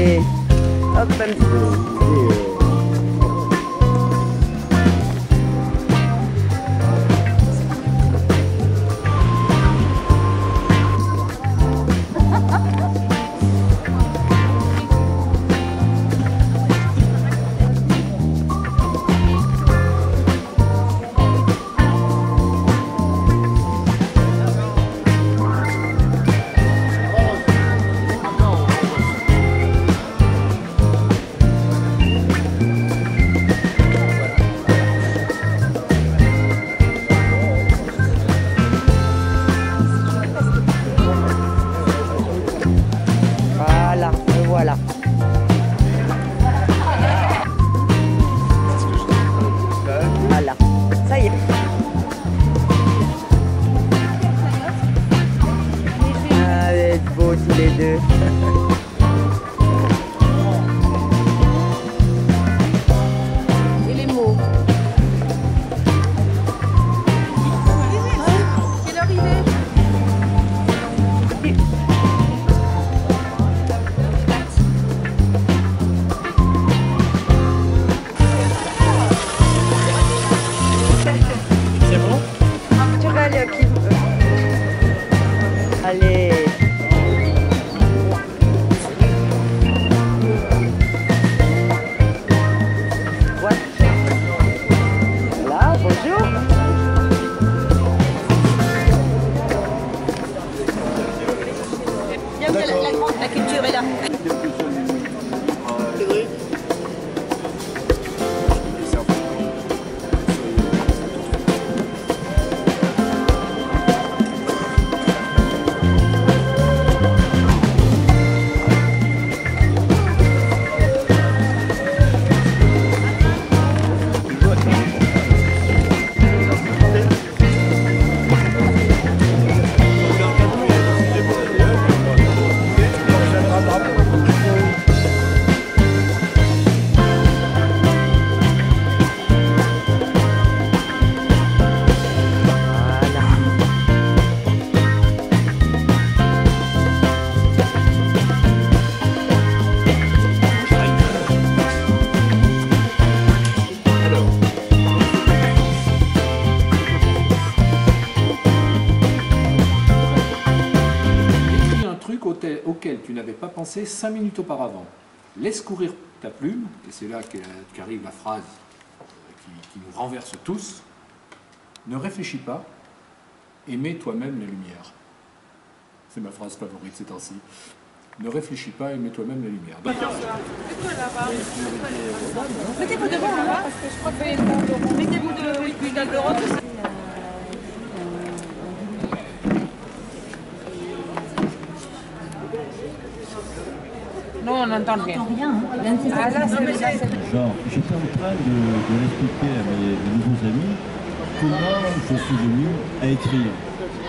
Allez, hop, un petit peu. Voilà. Voilà. Ça y est. Ah, vous êtes beaux tous les deux. Et les mots. Quelle heure il est? Allez. Voilà, bonjour. Bien, la culture est là. Auquel tu n'avais pas pensé 5 minutes auparavant. Laisse courir ta plume, et c'est là qu'arrive la phrase qui nous renverse tous. Ne réfléchis pas, et mets toi-même la lumière. C'est ma phrase favorite ces temps-ci. Ne réfléchis pas et mets toi-même la lumière. Mettez-vous devant là-bas, parce que je crois que mettez-vous de oui, table ronde. Non, on n'entend rien. Ah, là, Genre, j'étais en train de l'expliquer à mes nouveaux amis comment je suis venu à écrire.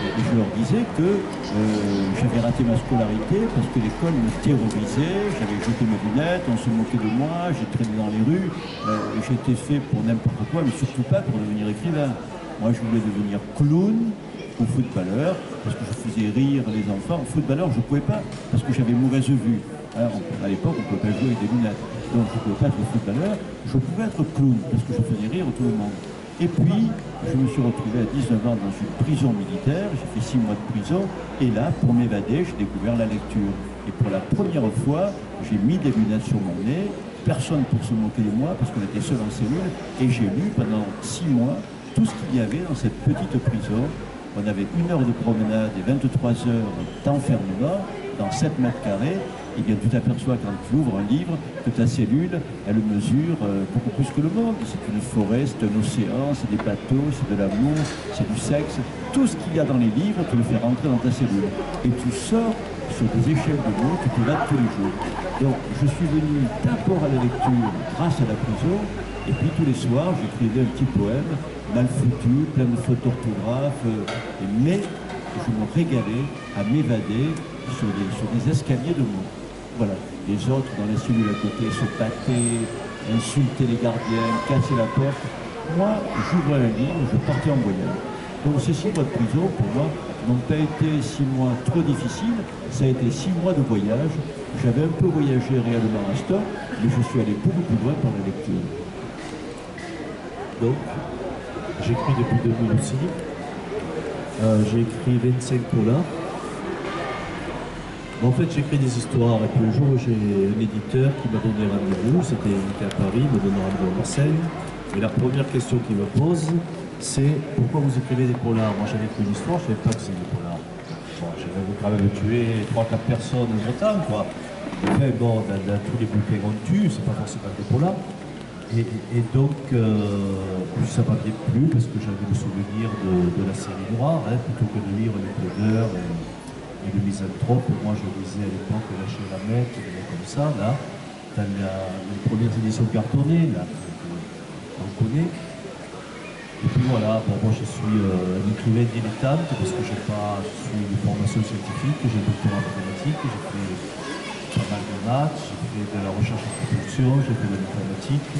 Et je leur disais que j'avais raté ma scolarité parce que l'école me terrorisait, j'avais jeté mes lunettes, on se moquait de moi, j'ai traîné dans les rues, j'étais fait pour n'importe quoi, mais surtout pas pour devenir écrivain. Moi, je voulais devenir clown ou footballeur, parce que je faisais rire les enfants. Footballeur, je ne pouvais pas, parce que j'avais mauvaise vue. Alors, à l'époque, on ne pouvait pas jouer avec des lunettes. Donc, je ne pouvais pas être footballeur. Je pouvais être clown, parce que je faisais rire tout le monde. Et puis, je me suis retrouvé à 19 ans dans une prison militaire. J'ai fait 6 mois de prison. Et là, pour m'évader, j'ai découvert la lecture. Et pour la première fois, j'ai mis des lunettes sur mon nez. Personne pour se moquer de moi, parce qu'on était seul en cellule. Et j'ai lu pendant 6 mois tout ce qu'il y avait dans cette petite prison. On avait 1 heure de promenade et 23 heures d'enfermement dans 7 mètres carrés. Et bien tu t'aperçois quand tu ouvres un livre que ta cellule, elle mesure beaucoup plus que le monde. C'est une forêt, c'est un océan, c'est des bateaux, c'est de l'amour, c'est du sexe. Tout ce qu'il y a dans les livres, tu le fais rentrer dans ta cellule. Et tu sors sur des échelles de mots, tu te lèves tous les jours. Donc je suis venu d'abord à la lecture grâce à la prison. Et puis tous les soirs, j'écrivais un petit poème, mal foutu, plein de fautes d'orthographe, mais je me régalais à m'évader sur des escaliers de mots. Voilà. Les autres, dans les cellules à côté, se battaient, insultaient les gardiens, cassaient la porte. Moi, j'ouvrais un livre, je partais en voyage. Donc ces 6 mois de prison, pour moi, n'ont pas été 6 mois trop difficiles, ça a été 6 mois de voyage J'avais un peu voyagé réellement à Astor, mais je suis allé beaucoup plus loin par la lecture. Donc, j'écris depuis 2000 aussi. J'ai écrit 25 polars. En fait, j'écris des histoires, et puis un jour, j'ai un éditeur qui m'a donné rendez-vous, c'était à Paris, il me donne rendez-vous à Marseille, et la première question qu'il me pose, c'est pourquoi vous écrivez des polars? Moi, j'avais écrit une histoire, je ne savais pas que c'était des polars. Bon, j'avais quand même tué 3-4 personnes en temps, quoi. Enfin, bon, dans tous les bouquins qu'on tue, c'est pas forcément des polars. Et donc, plus ça m'a bien plu, parce que j'avais le souvenir de la série noire, hein, plutôt que de lire les plaideurs et le misanthrope. Moi, je lisais à l'époque Lâcher la Mette, comme ça, là, dans les premières éditions cartonnées, là, qu'on connaît. Et puis voilà, bon, moi je suis un écrivain dilettante, parce que je suis une formation scientifique, j'ai un doctorat en mathématiques, j'ai fait pas mal de maths, j'ai fait de la recherche en production, j'ai fait de l'informatique,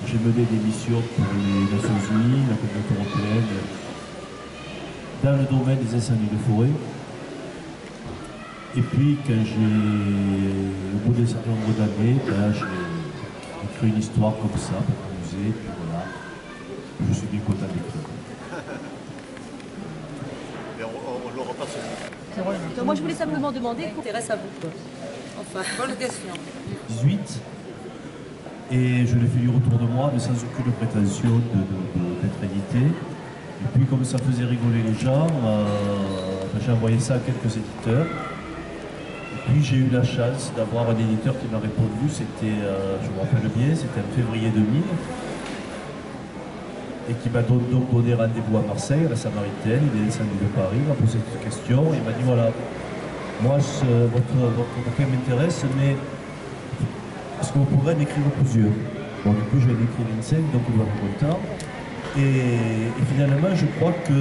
j'ai mené des missions pour les Nations Unies, la Communauté européenne, dans le domaine des incendies de forêt. Et puis, quand au bout d'un certain nombre d'années, ben, j'ai écrit une histoire comme ça pour m'amuser, puis voilà, je suis bien content d'écrire. Et on le repasse. Donc, moi, je voulais simplement demander qu'on s'intéresse à vous. Quoi. Enfin, bonne question. 18, et je l'ai fait lire autour de moi, mais sans aucune prétention d'être édité. Et puis, comme ça faisait rigoler les gens, ben, j'ai envoyé ça à quelques éditeurs. Puis j'ai eu la chance d'avoir un éditeur qui m'a répondu, c'était, je me rappelle bien, c'était en février 2000, et qui m'a donc donné rendez-vous à Marseille, à la Samaritaine, il est descendu de Paris, il m'a posé cette question, et il m'a dit voilà, moi votre bouquin m'intéresse, mais est-ce que vous pourrez en écrire plusieurs? Bon, du coup j'en ai écrit 25, donc il doit être content, et finalement je crois que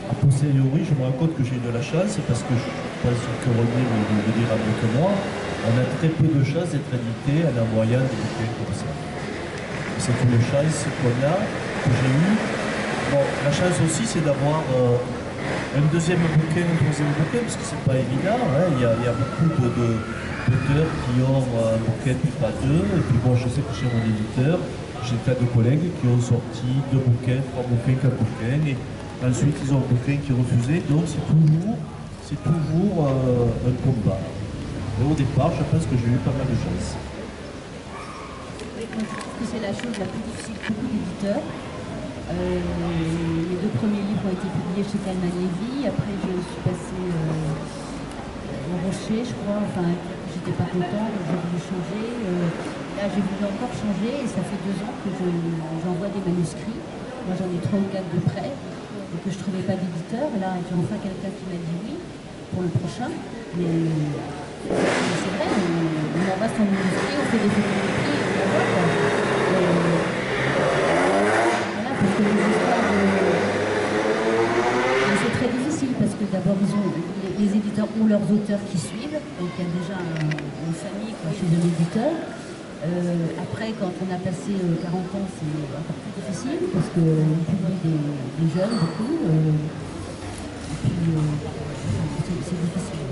a posteriori, je me rends compte que j'ai eu de la chance, parce que je pense que René le dira mieux que moi, on a très peu de chances d'être édité en envoyant des bouquins comme ça. C'est une chance qu'on a, que j'ai eue. Bon, la chance aussi, c'est d'avoir un deuxième bouquin, un troisième bouquin, parce que c'est pas évident. Hein. Il y a beaucoup d'auteurs qui ont un bouquin puis pas deux. Et puis bon, je sais que chez mon éditeur, j'ai tas de collègues qui ont sorti 2 bouquins, 3 bouquins, 4 bouquins. Et ensuite, ils ont un bouquin qui est refusé. Donc c'est toujours un combat. Et au départ, je pense que j'ai eu pas mal de chance. Je trouve que c'est la chose la plus difficile pour beaucoup d'éditeurs. Les 2 premiers livres ont été publiés chez Calman Levy. Après, je suis passée au Rocher, je crois. Enfin, j'étais pas contente, donc j'ai voulu changer. Là, j'ai voulu encore changer et ça fait 2 ans que j'envoie des manuscrits. Moi, j'en ai 3 ou 4 de près et que je ne trouvais pas d'éditeur. Et là, j'ai enfin quelqu'un qui m'a dit oui pour le prochain. Mais c'est vrai, on envoie son manuscrit, on fait des photocopies et on envoie quoi. Voilà, parce que les histoires c'est très difficile parce que d'abord les éditeurs ont leurs auteurs qui suivent, donc il y a déjà une famille quoi, chez un éditeur. Après, quand on a passé 40 ans, c'est encore plus difficile parce qu'on publie des jeunes beaucoup. Et puis, c'est difficile.